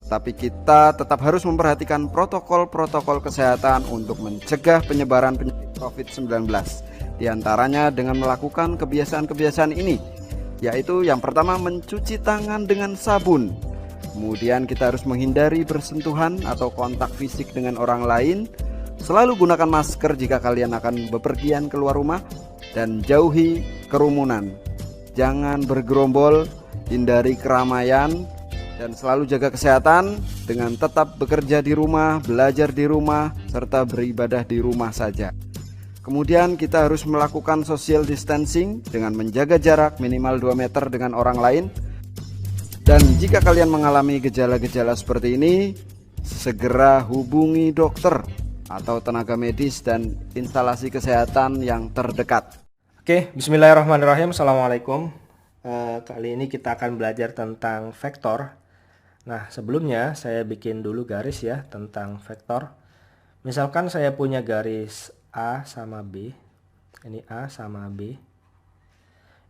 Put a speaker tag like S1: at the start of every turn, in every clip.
S1: tapi kita tetap harus memperhatikan protokol-protokol kesehatan untuk mencegah penyebaran penyakit COVID-19. Di antaranya dengan melakukan kebiasaan-kebiasaan ini, yaitu yang pertama mencuci tangan dengan sabun. Kemudian kita harus menghindari bersentuhan atau kontak fisik dengan orang lain. Selalu gunakan masker jika kalian akan bepergian keluar rumah dan jauhi kerumunan. Jangan bergerombol, hindari keramaian, dan selalu jaga kesehatan dengan tetap bekerja di rumah, belajar di rumah, serta beribadah di rumah saja. Kemudian kita harus melakukan social distancing dengan menjaga jarak minimal 2 meter dengan orang lain. Dan jika kalian mengalami gejala-gejala seperti ini, segera hubungi dokter atau tenaga medis dan instalasi kesehatan yang terdekat.
S2: Oke, bismillahirrahmanirrahim. Assalamualaikum. Kali ini kita akan belajar tentang vektor. Nah, sebelumnya saya bikin dulu garis ya tentang vektor. Misalkan saya punya garis A sama B. Ini A sama B.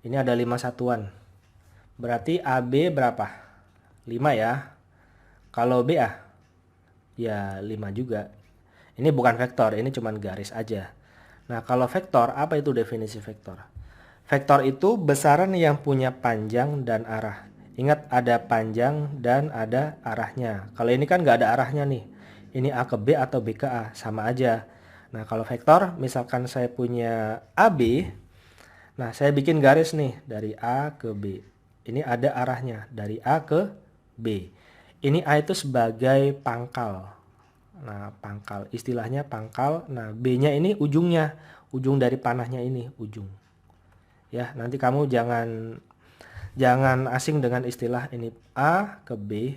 S2: Ini ada 5 satuan. Berarti AB berapa? 5 ya. Kalau BA? Ya 5 juga. Ini bukan vektor, ini cuma garis aja. Nah, kalau vektor, apa itu definisi vektor? Vektor itu besaran yang punya panjang dan arah. Ingat, ada panjang dan ada arahnya. Kalau ini kan nggak ada arahnya nih. Ini A ke B atau B ke A, sama aja. Nah, kalau vektor, misalkan saya punya AB. Nah, saya bikin garis nih dari A ke B. Ini ada arahnya dari A ke B. Ini A itu sebagai pangkal. Nah, pangkal. Istilahnya pangkal. Nah, B-nya ini ujungnya. Ujung dari panahnya ini, ujung. Ya, nanti kamu jangan asing dengan istilah ini A ke B,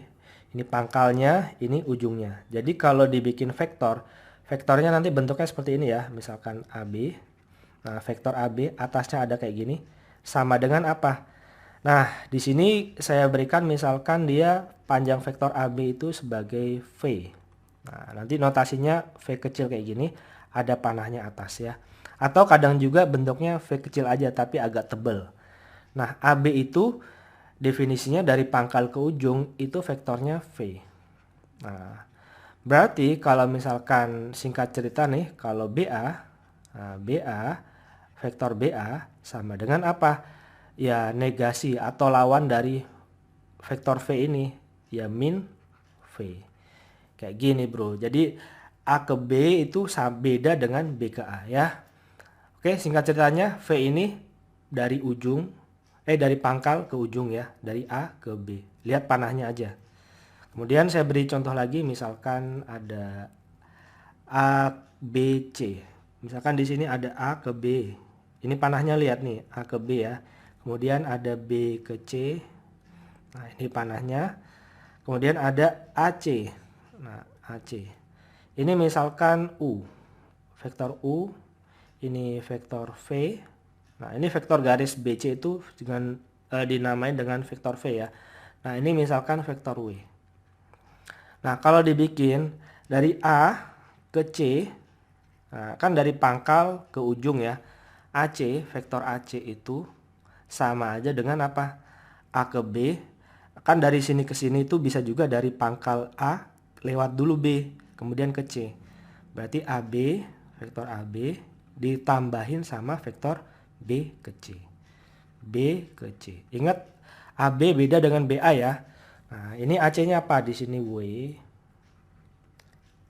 S2: ini pangkalnya, ini ujungnya. Jadi kalau dibikin vektor, vektornya nanti bentuknya seperti ini ya, misalkan AB. Nah, vektor AB atasnya ada kayak gini, sama dengan apa? Nah, di sini saya berikan misalkan dia panjang vektor AB itu sebagai V. Nah, nanti notasinya V kecil kayak gini, ada panahnya atas ya. Atau kadang juga bentuknya V kecil aja tapi agak tebal. Nah, AB itu definisinya dari pangkal ke ujung itu vektornya V. Nah, berarti kalau misalkan singkat cerita nih, kalau BA, nah BA, vektor BA sama dengan apa? Ya negasi atau lawan dari vektor V ini, ya min V. Kayak gini bro, jadi A ke B itu beda dengan B ke A ya. Oke, singkat ceritanya V ini dari pangkal ke ujung ya, dari A ke B. Lihat panahnya aja. Kemudian saya beri contoh lagi, misalkan ada A, B, C. Misalkan di sini ada A ke B. Ini panahnya lihat nih, A ke B ya. Kemudian ada B ke C. Nah, ini panahnya. Kemudian ada AC. Nah, AC. Ini misalkan U. Vektor U. Ini vektor V. Nah, ini vektor garis BC itu dengan dinamain dengan vektor V ya. Nah, ini misalkan vektor W. Nah, kalau dibikin dari A ke C, nah, kan dari pangkal ke ujung ya. AC, vektor AC itu sama aja dengan apa? A ke B. Kan dari sini ke sini itu bisa juga dari pangkal A lewat dulu B, kemudian ke C. Berarti AB, vektor AB ditambahin sama vektor B ke C. B ke C. Ingat AB beda dengan BA ya. Nah, ini AC-nya apa? Di sini W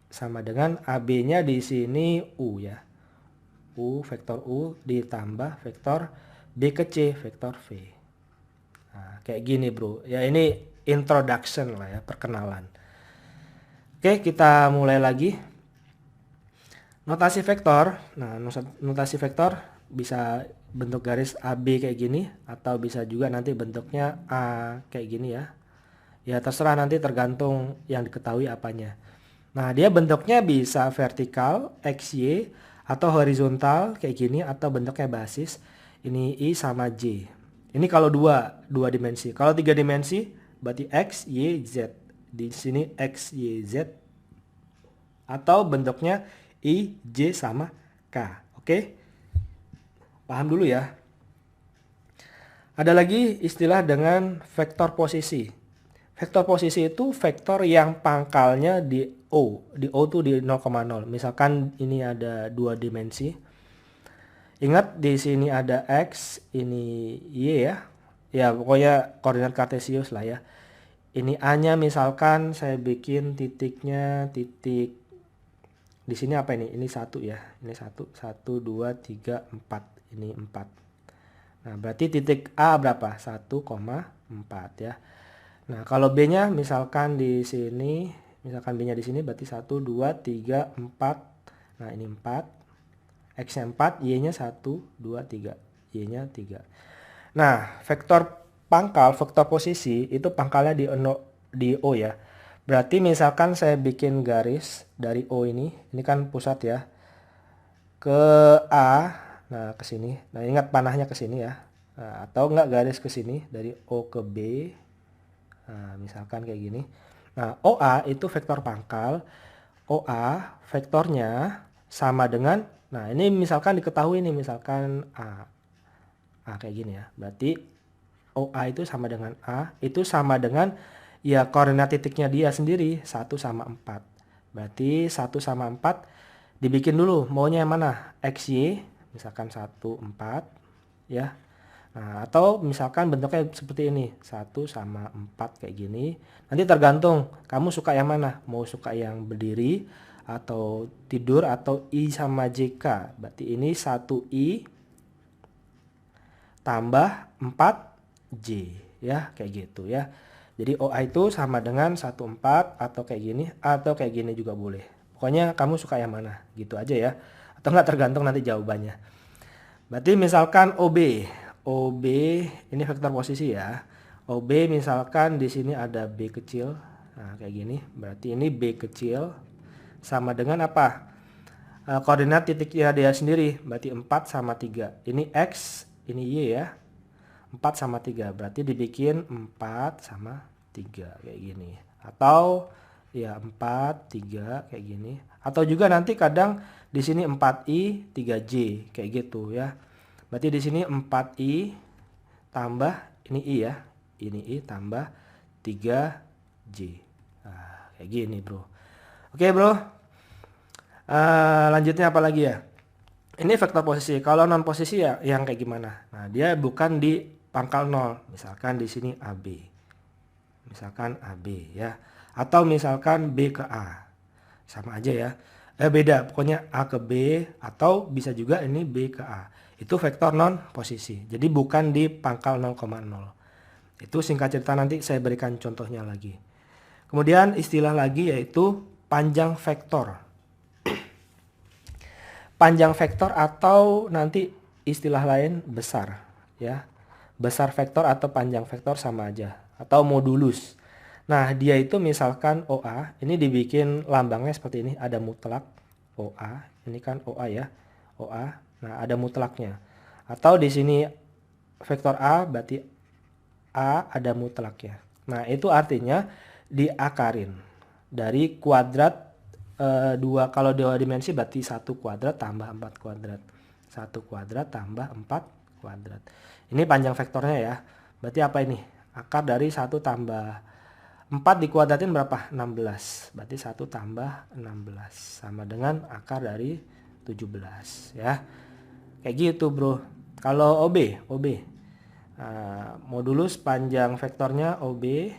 S2: sama dengan AB-nya di sini U ya. U, vektor U ditambah vektor B ke C, vektor V. Nah, kayak gini bro. Ya ini introduction lah ya, perkenalan. Oke, kita mulai lagi. Notasi vektor. Nah, notasi vektor bisa bentuk garis AB kayak gini atau bisa juga nanti bentuknya A kayak gini ya. Ya terserah, nanti tergantung yang diketahui apanya. Nah, dia bentuknya bisa vertikal, XY atau horizontal kayak gini atau bentuknya basis. Ini I sama J. Ini kalau dua dimensi. Kalau 3 dimensi berarti X, Y, Z. Di sini X, Y, Z. Atau bentuknya I, J sama K. Oke? Paham dulu ya. Ada lagi istilah dengan vektor posisi. Vektor posisi itu vektor yang pangkalnya di O. Di O tuh di 0,0. Misalkan ini ada 2 dimensi. Ingat di sini ada X, ini Y ya. Ya pokoknya koordinat kartesius lah ya. Ini A-nya misalkan saya bikin titiknya titik di sini apa ini? Ini 1 ya. Ini 1, 1, 2, 3, 4. Ini 4. Nah, berarti titik A berapa? 1,4 ya. Nah, kalau B-nya misalkan di sini, misalkan B-nya di sini berarti 1, 2, 3, 4. Nah, ini 4. X-nya 4, Y-nya 1, 2, 3. Y-nya 3. Nah, vektor pangkal, vektor posisi itu pangkalnya di O ya. Berarti misalkan saya bikin garis dari O ini kan pusat ya, ke A, nah ke sini. Nah, ingat panahnya ke sini ya. Nah, atau enggak garis ke sini dari O ke B. Nah, misalkan kayak gini. Nah, OA itu vektor pangkal. OA vektornya sama dengan, nah ini misalkan diketahui nih, misalkan A. A kayak gini ya. Berarti OA itu sama dengan A, itu sama dengan ya koordinat titiknya dia sendiri, 1 sama 4. Berarti 1 sama 4 dibikin dulu, maunya yang mana? XY, misalkan 1, 4 ya. Nah, atau misalkan bentuknya seperti ini, 1 sama 4 kayak gini. Nanti tergantung kamu suka yang mana, mau suka yang berdiri atau tidur atau I sama JK. Berarti ini 1I tambah 4J ya, kayak gitu ya. Jadi OA itu sama dengan 14 atau kayak gini juga boleh. Pokoknya kamu suka yang mana, gitu aja ya. Atau enggak tergantung nanti jawabannya. Berarti misalkan OB ini vektor posisi ya. OB misalkan di sini ada B kecil. Nah, kayak gini. Berarti ini B kecil sama dengan apa? Koordinat titiknya dia sendiri. Berarti 4 sama 3. Ini X, ini Y ya. 4 sama 3. Berarti dibikin 4 sama 3 kayak gini. Atau ya 4, 3 kayak gini. Atau juga nanti kadang di sini 4I, 3J kayak gitu ya. Berarti di sini 4I tambah ini I ya. Ini I tambah 3J. Nah, kayak gini, Bro. Oke, Bro. Lanjutnya apa lagi ya? Ini vektor posisi. Kalau non posisi ya yang kayak gimana? Nah, dia bukan di pangkal 0. Misalkan di sini AB. Misalkan AB ya. Atau misalkan B ke A. Sama aja ya. Beda, pokoknya A ke B atau bisa juga ini B ke A. Itu vektor non posisi. Jadi bukan di pangkal 0,0. Itu singkat cerita, nanti saya berikan contohnya lagi. Kemudian istilah lagi yaitu panjang vektor. Panjang vektor atau nanti istilah lain besar ya. Besar vektor atau panjang vektor sama aja. Atau modulus. Nah, dia itu misalkan OA, ini dibikin lambangnya seperti ini, ada mutlak OA, ini kan OA ya, OA. Nah, ada mutlaknya. Atau di sini vektor A berarti A ada mutlaknya. Nah, itu artinya diakarin dari kuadrat 2, kalau 2 dimensi berarti 1 kuadrat tambah 4 kuadrat. 1 kuadrat tambah 4 kuadrat. Ini panjang vektornya ya. Berarti apa ini? Akar dari 1 tambah 4 dikuadratin berapa? 16. Berarti 1 tambah 16 sama dengan akar dari 17 ya. Kayak gitu, Bro. Kalau OB modulus panjang vektornya OB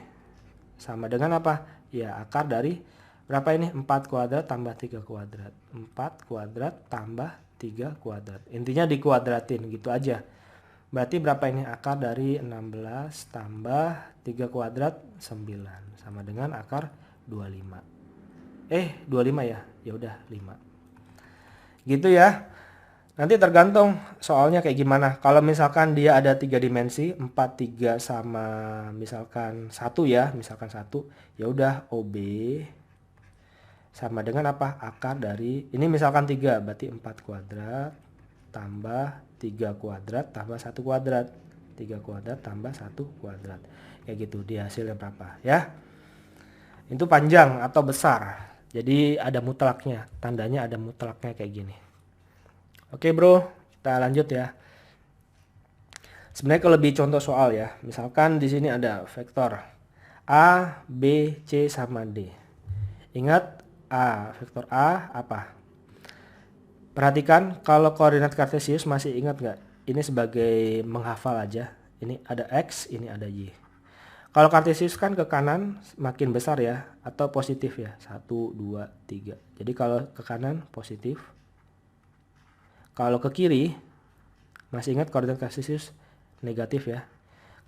S2: sama dengan apa? Ya, akar dari berapa ini? 4 kuadrat tambah 3 kuadrat. 4 kuadrat tambah 3 kuadrat. Intinya dikuadratin gitu aja. Berarti berapa ini? Akar dari 16 tambah 3 kuadrat 9 sama dengan akar 25. 25 ya. Ya udah 5. Gitu ya. Nanti tergantung soalnya kayak gimana. Kalau misalkan dia ada 3 dimensi, 4, 3 sama misalkan 1 ya, misalkan 1, ya udah OB sama dengan apa? Akar dari ini misalkan 3, berarti 4 kuadrat tambah 3 kuadrat tambah 1 kuadrat. 3 kuadrat tambah 1 kuadrat. Kayak gitu, dia hasilnya berapa ya. Itu panjang atau besar. Jadi ada mutlaknya, tandanya ada mutlaknya kayak gini. Oke, Bro, kita lanjut ya. Sebenarnya kalau lebih contoh soal ya. Misalkan di sini ada vektor A, B, C sama D. Ingat vektor A apa? Perhatikan kalau koordinat kartesius masih ingat nggak? Ini sebagai menghafal aja. Ini ada X, ini ada Y. Kalau kartesius kan ke kanan makin besar ya, atau positif ya. 1, 2, 3. Jadi kalau ke kanan positif. Kalau ke kiri, masih ingat koordinat kartesius negatif ya.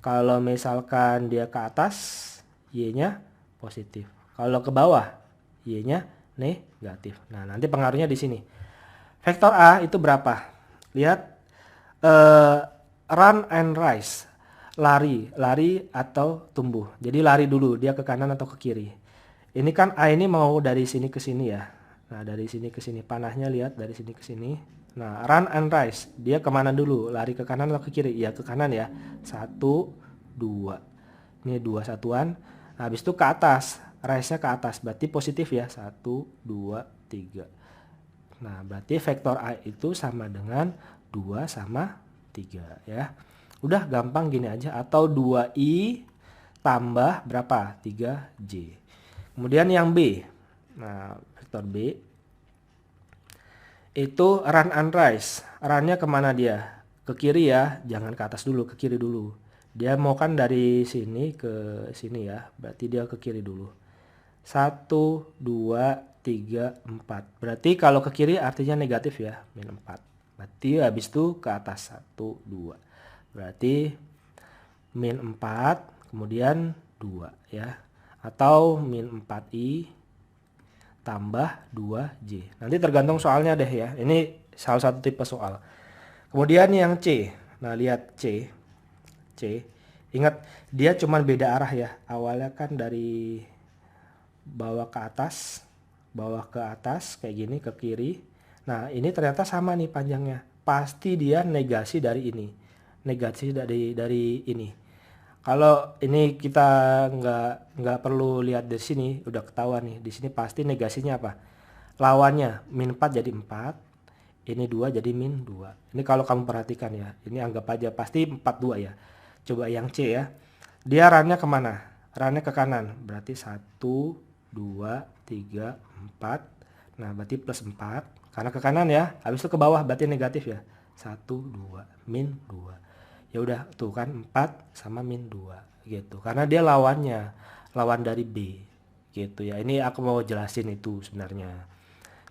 S2: Kalau misalkan dia ke atas, Y-nya positif. Kalau ke bawah, Y-nya negatif. Nah, nanti pengaruhnya di sini. Vektor A itu berapa? Lihat, run and rise. Lari atau tumbuh. Jadi lari dulu, dia ke kanan atau ke kiri. Ini kan A ini mau dari sini ke sini ya. Nah, dari sini ke sini. Panahnya lihat dari sini ke sini. Nah, run and rise. Dia kemana dulu? Lari ke kanan atau ke kiri? Ya, ke kanan ya. 1, 2. Ini 2 satuan. Nah, habis itu ke atas. Rise-nya ke atas. Berarti positif ya. 1, 2, 3. Nah, berarti vektor A itu sama dengan 2 sama 3 ya. Udah gampang gini aja. Atau 2I tambah berapa? 3J. Kemudian yang B. Nah, vektor B itu run and rise. Run-nya kemana dia? Ke kiri ya. Jangan ke atas dulu, ke kiri dulu. Dia mau kan dari sini ke sini ya. Berarti dia ke kiri dulu. 1, 2, 3, 4. Berarti kalau ke kiri artinya negatif ya. Min 4. Berarti habis itu ke atas. 1, 2. Berarti min 4. Kemudian 2 ya. Atau min 4I tambah 2J. Nanti tergantung soalnya deh ya. Ini salah satu tipe soal. Kemudian yang C. Nah, lihat C. Ingat, dia cuma beda arah ya. Awalnya kan dari bawah ke atas kayak gini ke kiri. Nah, ini ternyata sama nih panjangnya. Pasti dia negasi dari ini. Negasi dari ini. Kalau ini kita nggak perlu lihat dari sini, udah ketahuan nih. Di sini pasti negasinya apa? Lawannya min 4 jadi 4. Ini 2 jadi min 2. Ini kalau kamu perhatikan ya. Ini anggap aja pasti 42 ya. Coba yang C ya. Dia runnya kemana? Runnya ke kanan. Berarti 1, 2, 3, 4. Nah, berarti plus 4. Karena ke kanan ya. Habis itu ke bawah berarti negatif ya. 1, 2, min 2. Ya udah tuh kan 4 sama min 2 gitu. Karena dia lawannya. Lawan dari B. Gitu ya. Ini aku mau jelasin itu sebenarnya.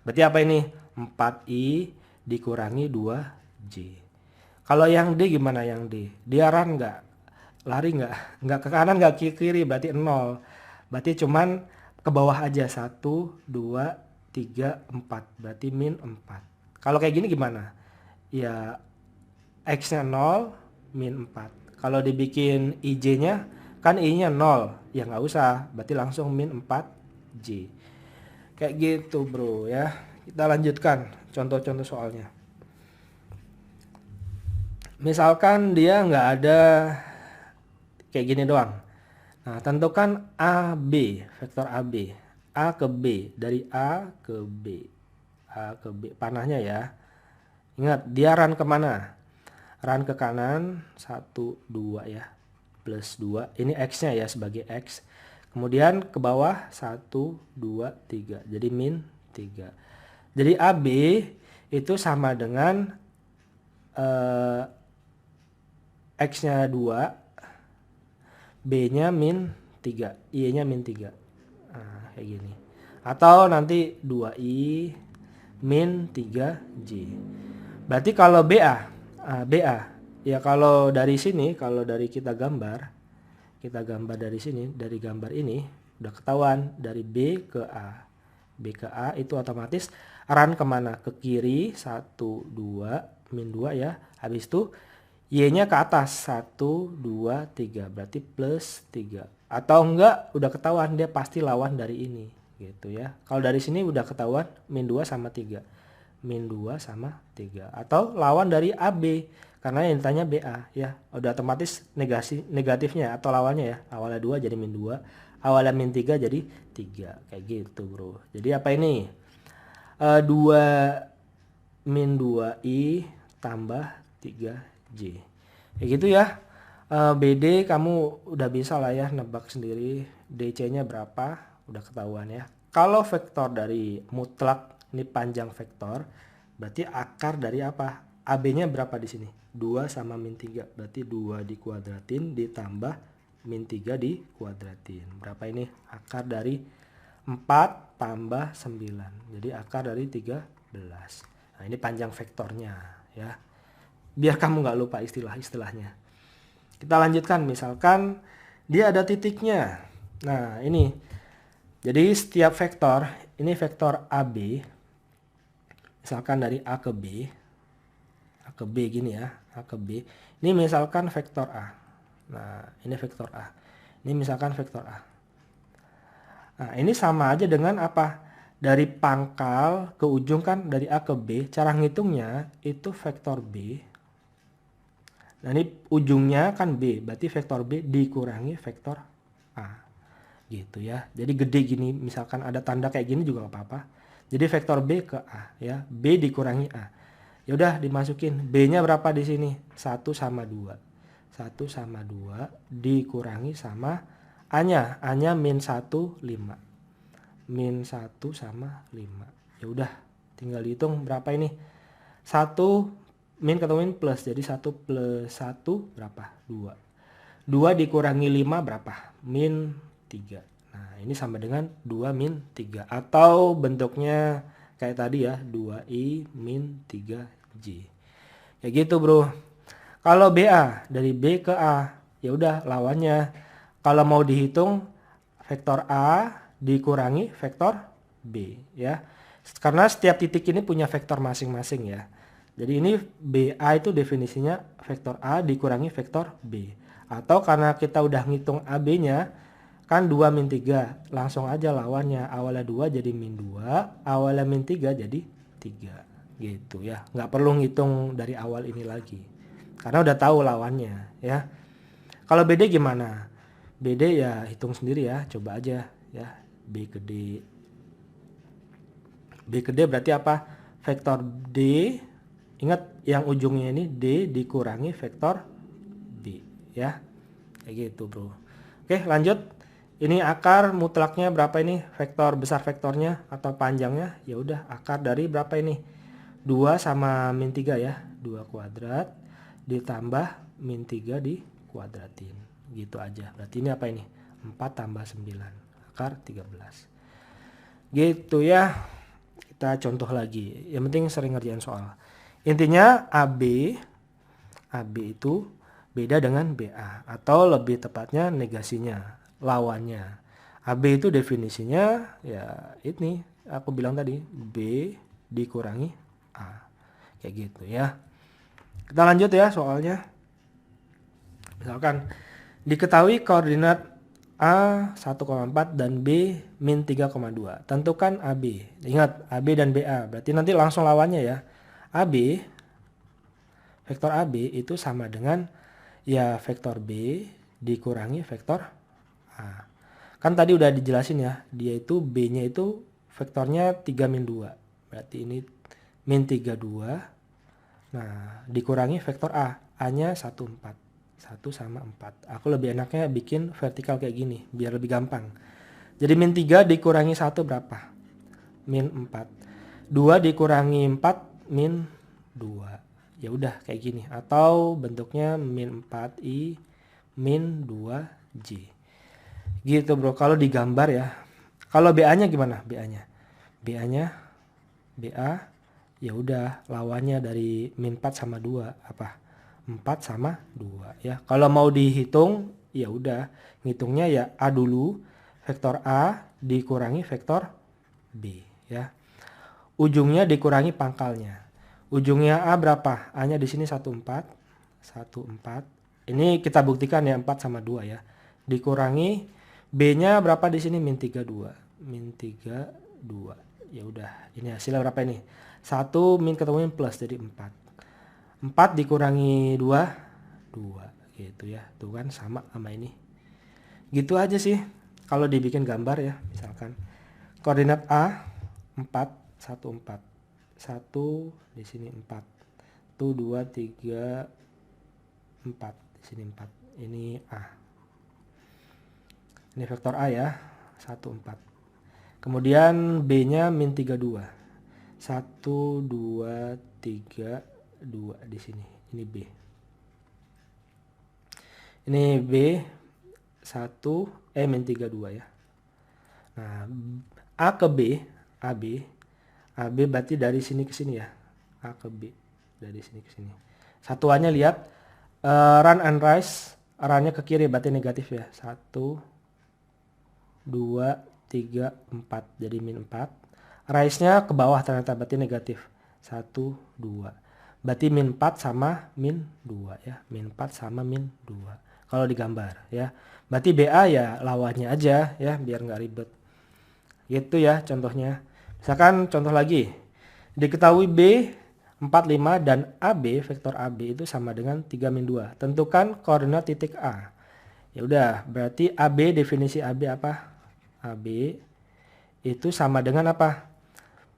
S2: Berarti apa ini? 4I dikurangi 2J. Kalau yang D gimana yang D? Dia run nggak? Lari nggak? Nggak ke kanan nggak ke kiri berarti 0. Berarti cuman ke bawah aja 1, 2, 3, 4. Berarti min 4. Kalau kayak gini gimana? Ya X-nya 0, min 4. Kalau dibikin IJ-nya kan I-nya 0. Ya nggak usah. Berarti langsung min 4J. Kayak gitu bro ya. Kita lanjutkan contoh-contoh soalnya. Misalkan dia nggak ada kayak gini doang. Nah, tentukan AB, vektor AB. A ke B, dari A ke B. A ke B, panahnya ya. Ingat, dia run kemana? Run ke kanan, 1, 2 ya. Plus 2, ini X-nya ya sebagai X. Kemudian ke bawah, 1, 2, 3. Jadi min 3. Jadi AB itu sama dengan X-nya 2, B-nya min 3, Y-nya min 3. Nah, kayak gini. Atau nanti 2I min 3J. Berarti kalau BA, ya kalau dari sini, kalau dari kita gambar dari sini, dari gambar ini, udah ketahuan dari B ke A. B ke A itu otomatis run kemana? Ke kiri, 1, 2, min 2 ya. Habis itu Y-nya ke atas 1, 2, 3 berarti plus 3. Atau enggak udah ketahuan dia pasti lawan dari ini gitu ya. Kalau dari sini udah ketahuan min 2 sama 3. Min 2 sama 3. Atau lawan dari AB karena yang ditanya BA ya. Udah otomatis negatifnya atau lawannya ya. Awalnya 2 jadi min 2. Awalnya min 3 jadi 3. Kayak gitu bro. Jadi apa ini? 2 min 2I tambah 3J. Kayak gitu ya. BD kamu udah bisa lah ya nebak sendiri, DC-nya berapa, udah ketahuan ya. Kalau vektor dari mutlak ini panjang vektor, berarti akar dari apa? AB-nya berapa di sini? 2 sama min 3, berarti 2 dikuadratin ditambah min 3 dikuadratin. Berapa ini? Akar dari 4 tambah 9, jadi akar dari 13. Nah ini panjang vektornya ya, biar kamu nggak lupa istilah-istilahnya. Kita lanjutkan, misalkan dia ada titiknya. Nah ini, jadi setiap vektor, ini vektor AB, misalkan dari A ke B gini ya, A ke B. Ini misalkan vektor A. Nah ini vektor A. Ini misalkan vektor A. Nah ini sama aja dengan apa? Dari pangkal ke ujung kan, dari A ke B, cara ngitungnya itu vektor B. Nah ini ujungnya kan B, berarti vektor B dikurangi vektor A. Gitu ya. Jadi gede gini, misalkan ada tanda kayak gini juga gak apa-apa. Jadi vektor B ke A ya, B dikurangi A. Ya udah dimasukin, B-nya berapa di sini? 1 sama 2. 1 sama 2 dikurangi sama A-nya. A-nya min 1, 5. Min 1 sama 5. Ya udah, tinggal dihitung berapa ini? 1 min ketemuin plus, jadi 1 plus 1 berapa? 2. 2 dikurangi 5 berapa? Min 3. Nah ini sama dengan 2 min 3. Atau bentuknya kayak tadi ya, 2i min 3j. Kayak gitu bro. Kalau BA, dari B ke A, ya udah lawannya. Kalau mau dihitung, vektor A dikurangi vektor B ya. Karena setiap titik ini punya vektor masing-masing ya. Jadi ini BA itu definisinya vektor A dikurangi vektor B. Atau karena kita udah ngitung AB-nya, kan 2 min 3, langsung aja lawannya. Awalnya 2 jadi min 2, awalnya min 3 jadi 3. Gitu ya. Nggak perlu ngitung dari awal ini lagi. Karena udah tahu lawannya ya. Kalau BD gimana? BD ya hitung sendiri ya, coba aja ya. B ke D. B ke D berarti apa? Vektor D, ingat yang ujungnya ini D dikurangi vektor B ya. Kayak gitu bro. Oke lanjut. Ini akar mutlaknya berapa ini? Vektor besar vektornya atau panjangnya? Ya udah akar dari berapa ini? 2 sama min 3 ya. 2 kuadrat ditambah min 3 dikuadratin. Gitu aja. Berarti ini apa ini? 4 tambah 9. Akar 13. Gitu ya. Kita contoh lagi. Yang penting sering ngerjain soal. Intinya AB itu beda dengan BA. Atau lebih tepatnya negasinya, lawannya. AB itu definisinya ya ini aku bilang tadi, B dikurangi A. Kayak gitu ya. Kita lanjut ya soalnya. Misalkan diketahui koordinat A 1,4 dan B min 3,2. Tentukan AB. Ingat AB dan BA. Berarti nanti langsung lawannya ya. AB, vektor AB itu sama dengan ya vektor B dikurangi vektor A. Kan tadi udah dijelasin ya. Dia itu B-nya itu vektornya 3 min 2. Berarti ini min 32. Nah dikurangi vektor A. A-nya 1, 4. 1 sama 4. Aku lebih enaknya bikin vertikal kayak gini biar lebih gampang. Jadi min 3 dikurangi 1 berapa? Min 4. 2 dikurangi 4 min 2. Ya udah kayak gini. Atau bentuknya min 4i min 2j. Gitu bro. Kalau digambar ya. Kalau BA-nya gimana? BA-nya BA ya udah lawannya dari min 4 sama 2 apa? 4 sama 2 ya. Kalau mau dihitung ya udah ngitungnya ya A dulu, vektor A dikurangi vektor B ya. Ujungnya dikurangi pangkalnya. Ujungnya A berapa? A-nya di sini 1, 4. 1, 4. Ini kita buktikan ya 4 sama 2 ya. Dikurangi B-nya berapa di sini? Min 3, 2. Min 3, 2. Ya udah, ini hasilnya berapa ini? 1 min ketemuin plus jadi 4. 4 dikurangi 2, 2 gitu ya. Tuh kan sama ini. Gitu aja sih kalau dibikin gambar ya. Misalkan koordinat A 4, 1, 4. 1 di sini 4. 1, 2, 3, 4. Di sini 4. ini A. Ini vektor A ya, 1, 4. Kemudian B-nya min 32. 1, 2, 3, 2 di sini. Ini B. Ini B 1 min 32 ya. Nah, A ke B, AB berarti dari sini ke sini ya. A ke B dari sini ke sini. Satuannya lihat run and rise, run-nya ke kiri berarti negatif ya. 1 2 3 4 jadi min 4. Rise-nya ke bawah ternyata berarti negatif. 1 2. Berarti min 4 sama min 2 ya. Min 4 sama min 2. Kalau digambar ya. Berarti BA ya lawannya aja ya biar nggak ribet. Gitu ya contohnya. Misalkan contoh lagi. Diketahui B 4, 5 dan AB, vektor AB itu sama dengan 3 min 2. Tentukan koordinat titik A. Ya udah, berarti AB, definisi AB apa? AB itu sama dengan apa?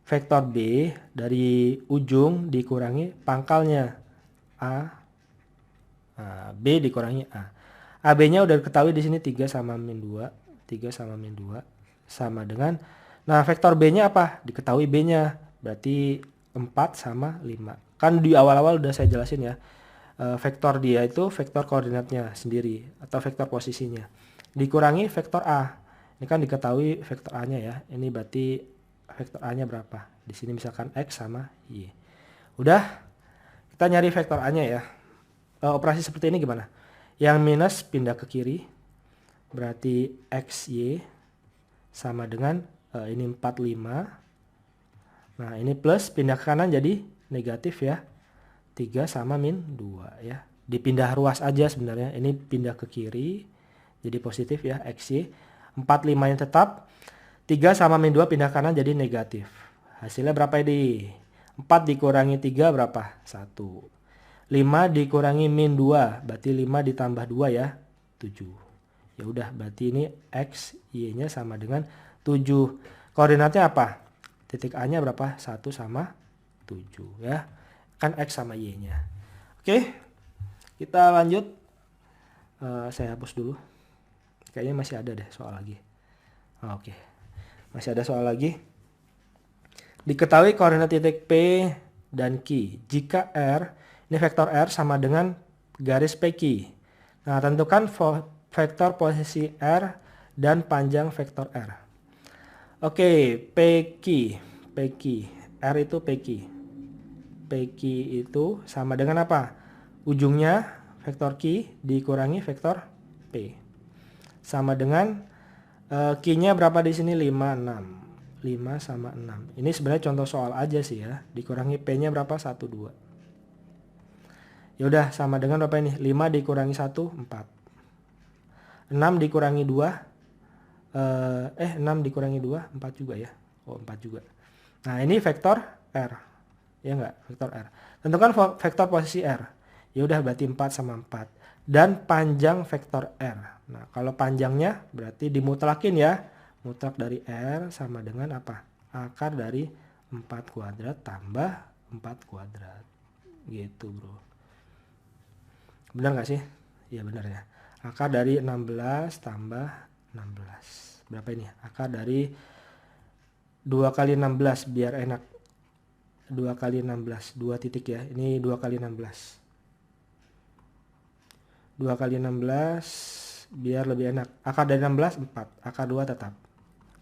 S2: Vektor B dari ujung dikurangi pangkalnya A. Nah, B dikurangi A. AB-nya udah diketahui di sini 3 sama min 2. 3 sama min 2 sama dengan, nah vektor B-nya apa? Diketahui B-nya. Berarti 4 sama 5. Kan di awal-awal udah saya jelasin ya. Vektor dia itu vektor koordinatnya sendiri atau vektor posisinya. Dikurangi vektor A. Ini kan diketahui vektor A-nya ya. Ini berarti vektor A-nya berapa? Di sini misalkan X sama Y. Udah, kita nyari vektor A-nya ya. Operasi seperti ini gimana? Yang minus pindah ke kiri. Berarti XY sama dengan ini 4, 5. Nah ini plus pindah ke kanan jadi negatif ya. 3 sama min 2 ya. Dipindah ruas aja sebenarnya. Ini pindah ke kiri. Jadi positif ya XY. 4, 5 yang tetap. 3 sama min 2 pindah ke kanan jadi negatif. Hasilnya berapa ini? 4 dikurangi 3 berapa? 1. 5 dikurangi min 2. Berarti 5 ditambah 2 ya. 7. Ya udah berarti ini X, Y-nya sama dengan 7. Koordinatnya apa? Titik A-nya berapa? 1 sama 7 ya. Kan X sama Y-nya. Oke. Kita lanjut. Saya hapus dulu. Kayaknya masih ada deh soal lagi. Oke. Masih ada soal lagi. Diketahui koordinat titik P dan Q. Jika R, ini vektor R sama dengan garis PQ. Nah, tentukan vektor posisi R dan panjang vektor R. Oke, PQ. R itu PQ. PQ itu sama dengan apa? Ujungnya vektor Q dikurangi vektor P. Sama dengan Q-nya berapa di sini? 5, 6. 5 sama 6. Ini sebenarnya contoh soal aja sih ya. Dikurangi P-nya berapa? 1, 2. Ya udah sama dengan berapa ini? 5 dikurangi 1, 4. 6 dikurangi 2 6 dikurangi 2 4 juga ya. Oh 4 juga. Nah ini vektor R. Ya enggak? Vektor R. Tentukan vektor posisi R. Ya udah berarti 4 sama 4. Dan panjang vektor R. Nah kalau panjangnya berarti dimutlakin ya. Mutlak dari R sama dengan apa? Akar dari 4 kuadrat tambah 4 kuadrat. Gitu bro. Benar nggak sih? Iya benar ya. Akar dari 16 tambah 16. Berapa ini? Akar dari 2 kali 16 biar enak. 2 kali 16. 2 titik ya. Ini 2 kali 16. 2 kali 16 biar lebih enak. Akar dari 16 4. Akar 2 tetap.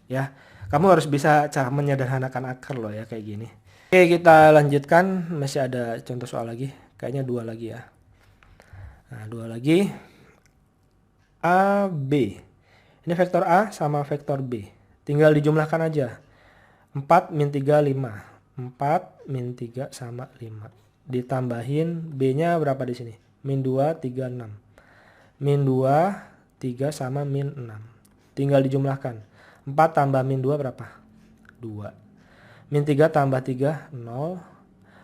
S2: Ya. Kamu harus bisa cara menyederhanakan akar loh ya kayak gini. Oke kita lanjutkan. Masih ada contoh soal lagi. Kayaknya 2 lagi ya. Nah 2 lagi. A, B. Ini vektor A sama vektor B. Tinggal dijumlahkan aja. 4 min 3, 5. 4 min 3 sama 5. Ditambahin B-nya berapa di sini? Min 2, 3, 6. Min 2, 3 sama min 6. Tinggal dijumlahkan. 4 tambah min 2 berapa? 2. Min 3 tambah 3, 0.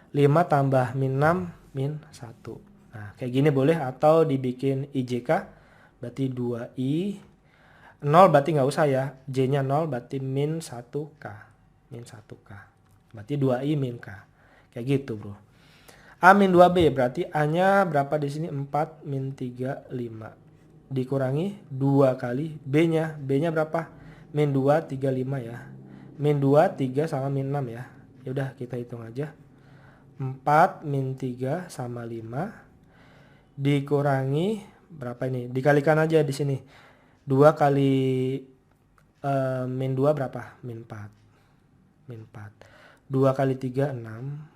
S2: 5 tambah min 6, min 1. Nah kayak gini boleh atau dibikin IJK. Berarti 2i 0 berarti nggak usah ya. J-nya 0 berarti min 1K. Min 1K. Berarti 2i min K. Kayak gitu bro. A min 2B berarti A-nya berapa di sini? 4 min 3, 5. Dikurangi 2 kali B-nya. B-nya berapa? Min 2, 3, 5 ya. Min 2, 3 sama min 6 ya. Yaudah kita hitung aja. 4 min 3 sama 5. Dikurangi berapa ini? Dikalikan aja di sini. 2 kali min 2 berapa? Min 4. Min 4. 2 kali 3, 6.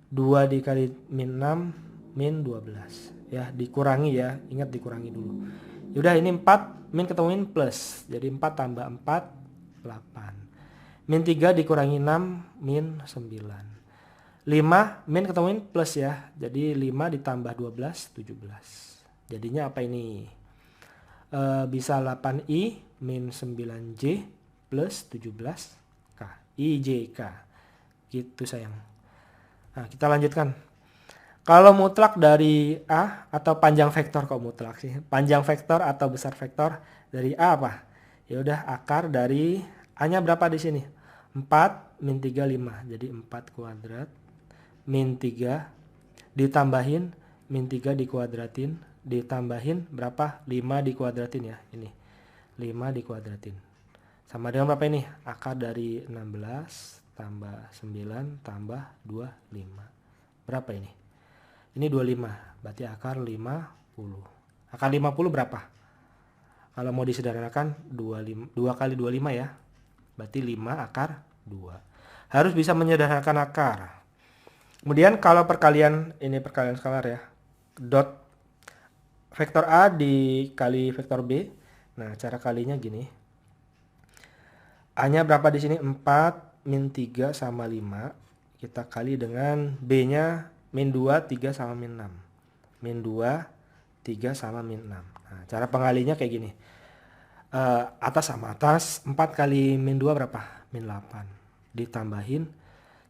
S2: 2 dikali min 6, min 12. Ya, dikurangi ya. Ingat dikurangi dulu. Yaudah ini 4, min ketemu min plus. Jadi 4 tambah 4, 8. Min 3 dikurangi 6, min 9. 5, min ketemu min plus ya. Jadi 5 ditambah 12, 17. Jadinya apa ini? Bisa 8i min 9j plus 17k. IJK. Gitu sayang. Nah, kita lanjutkan. Kalau mutlak dari A atau panjang vektor, kok mutlak sih? Panjang vektor atau besar vektor dari A apa? Ya udah akar dari A-nya berapa di sini? 4 min 3 5. Jadi 4 kuadrat min 3 ditambahin min 3 dikuadratin ditambahin berapa? 5 dikuadratin ya. Ini 5 dikuadratin. Sama dengan berapa ini? Akar dari 16 tambah 9 tambah 25. Berapa ini? Ini 25. Berarti akar 50. Akar 50 berapa? Kalau mau disederhanakan 2 kali 25 ya. Berarti 5 akar 2. Harus bisa menyederhanakan akar. Kemudian kalau perkalian, ini perkalian skalar ya. Dot vektor A dikali vektor B. Nah, cara kalinya gini. A-nya berapa di sini? 4 min 3 sama 5. Kita kali dengan B-nya min 2, 3 sama min 6. Min 2, 3 sama min 6. Nah, cara pengalinya kayak gini. Atas sama atas, 4 kali min 2 berapa? Min 8. Ditambahin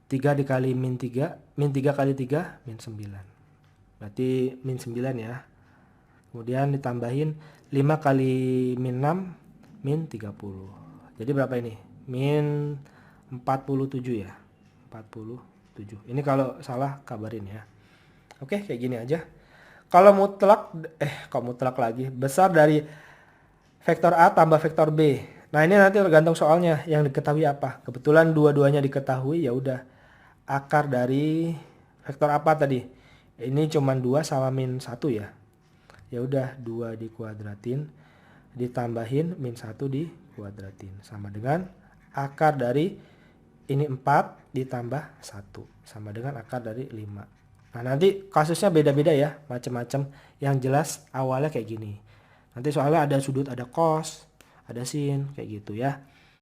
S2: 3 dikali min 3, min 3 kali 3, min 9. Berarti min 9 ya. Kemudian ditambahin 5 kali min 6, min 30. Jadi berapa ini? Min 47 ya. 47. Ini kalau salah kabarin ya. Oke, kayak gini aja. Kalau mutlak, kok mutlak lagi? Besar dari vektor A tambah vektor B. Nah, ini nanti tergantung soalnya yang diketahui apa. Kebetulan dua-duanya diketahui, ya udah. Akar dari vektor apa tadi? Ini cuma 2 sama min 1 ya. Ya udah 2 dikuadratin ditambahin min 1 dikuadratin sama dengan akar dari ini 4 ditambah 1 sama dengan akar dari 5. Nah, nanti kasusnya beda-beda ya, macam-macam. Yang jelas awalnya kayak gini. Nanti soalnya ada sudut, ada cos, ada sin, kayak gitu ya.